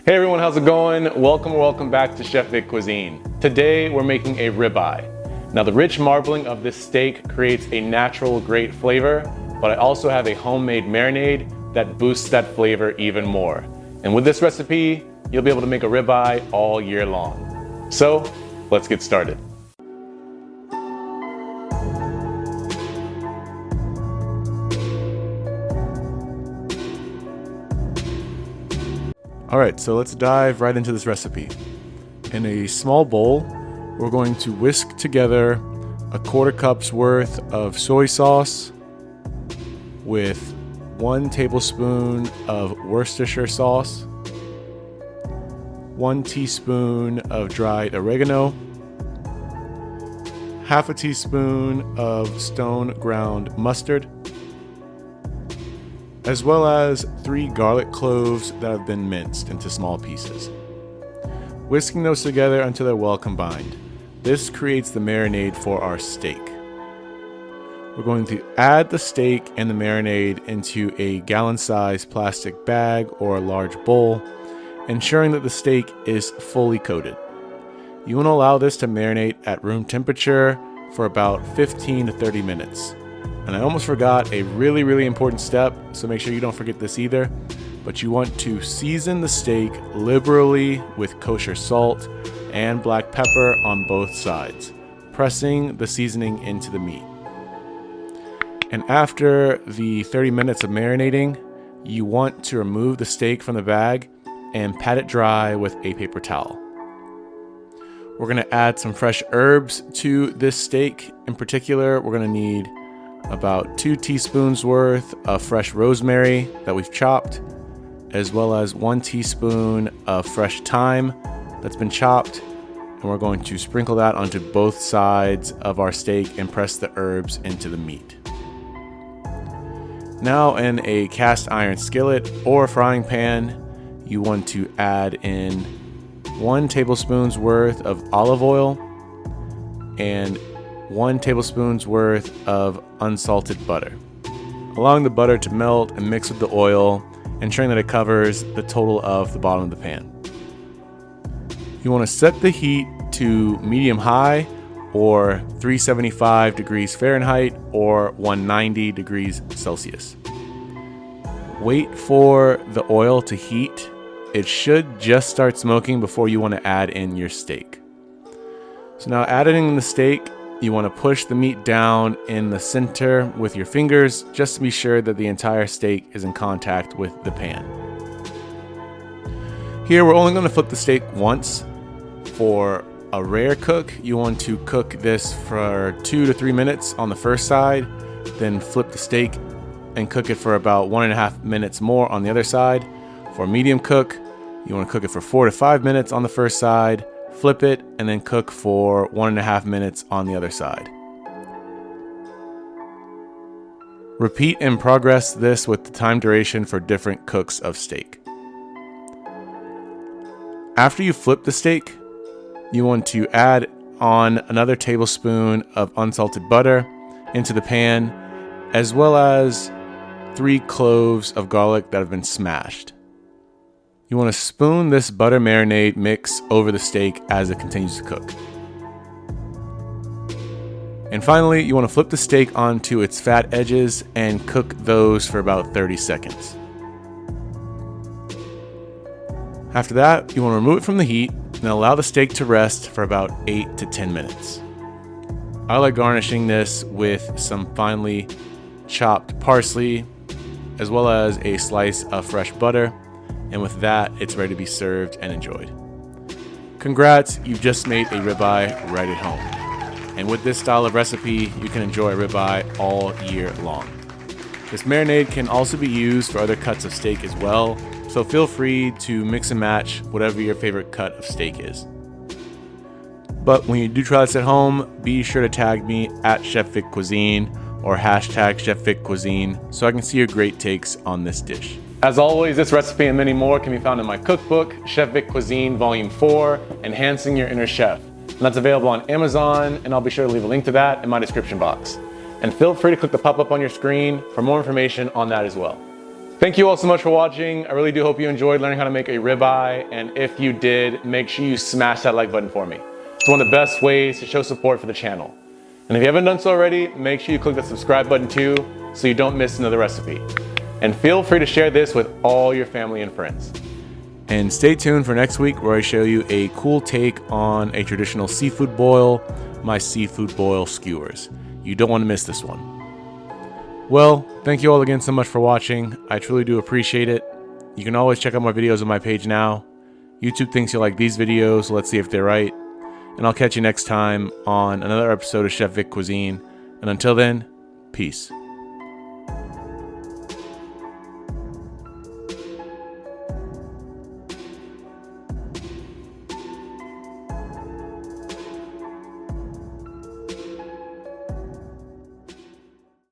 Hey everyone, how's it going? Welcome back to Chef Vic Cuisine. Today we're making a ribeye. Now the rich marbling of this steak creates a natural great flavor, but I also have a homemade marinade that boosts that flavor even more. And with this recipe, you'll be able to make a ribeye all year long. So let's get started. All right, so let's dive right into this recipe. In a small bowl, we're going to whisk together a 1/4 cup's worth of soy sauce with 1 tablespoon of Worcestershire sauce, 1 teaspoon of dried oregano, 1/2 teaspoon of stone ground mustard, as well as 3 garlic cloves that have been minced into small pieces. Whisking those together until they're well combined. This creates the marinade for our steak. We're going to add the steak and the marinade into a gallon-sized plastic bag or a large bowl, ensuring that the steak is fully coated. You want to allow this to marinate at room temperature for about 15 to 30 minutes. And I almost forgot a really important step, so make sure you don't forget this either. But you want to season the steak liberally with kosher salt and black pepper on both sides, pressing the seasoning into the meat. And after the 30 minutes of marinating, you want to remove the steak from the bag and pat it dry with a paper towel. We're going to add some fresh herbs to this steak. In particular, we're going to need about 2 teaspoons worth of fresh rosemary that we've chopped, as well as 1 teaspoon of fresh thyme that's been chopped, and we're going to sprinkle that onto both sides of our steak and press the herbs into the meat. Now in a cast iron skillet or frying pan, you want to add in 1 tablespoon's worth of olive oil and 1 tablespoon's worth of unsalted butter, allowing the butter to melt and mix with the oil, ensuring that it covers the total of the bottom of the pan. You want to set the heat to medium-high or 375 degrees Fahrenheit or 190 degrees Celsius. Wait for the oil to heat. It should just start smoking before you want to add in your steak. So now adding in the steak, you want to push the meat down in the center with your fingers just to be sure that the entire steak is in contact with the pan. Here we're only going to flip the steak once. For a rare cook, you want to cook this for 2 to 3 minutes on the first side, then flip the steak and cook it for about 1.5 minutes more on the other side. For a medium cook, you want to cook it for 4 to 5 minutes on the first side, flip it, and then cook for 1.5 minutes on the other side. Repeat and progress this with the time duration for different cooks of steak. After you flip the steak, you want to add on another tablespoon of unsalted butter into the pan, as well as 3 cloves of garlic that have been smashed. You want to spoon this butter marinade mix over the steak as it continues to cook. And finally, you want to flip the steak onto its fat edges and cook those for about 30 seconds. After that, you want to remove it from the heat and allow the steak to rest for about 8 to 10 minutes. I like garnishing this with some finely chopped parsley, as well as a slice of fresh butter. And with that, it's ready to be served and enjoyed. Congrats, you've just made a ribeye right at home. And with this style of recipe, you can enjoy a ribeye all year long. This marinade can also be used for other cuts of steak as well, so feel free to mix and match whatever your favorite cut of steak is. But when you do try this at home, be sure to tag me at Chef Vic Cuisine or hashtag Chef Vic Cuisine so I can see your great takes on this dish. As always, this recipe and many more can be found in my cookbook, Chef Vic Cuisine Volume 4, Enhancing Your Inner Chef. And that's available on Amazon, and I'll be sure to leave a link to that in my description box. And feel free to click the pop-up on your screen for more information on that as well. Thank you all so much for watching. I really do hope you enjoyed learning how to make a ribeye. And if you did, make sure you smash that like button for me. It's one of the best ways to show support for the channel. And if you haven't done so already, make sure you click the subscribe button too, so you don't miss another recipe. And feel free to share this with all your family and friends. And stay tuned for next week where I show you a cool take on a traditional seafood boil, my seafood boil skewers. You don't want to miss this one. Well, thank you all again so much for watching. I truly do appreciate it. You can always check out my videos on my page now. YouTube thinks you'll like these videos, so let's see if they're right. And I'll catch you next time on another episode of Chef Vic Cuisine. And until then, peace.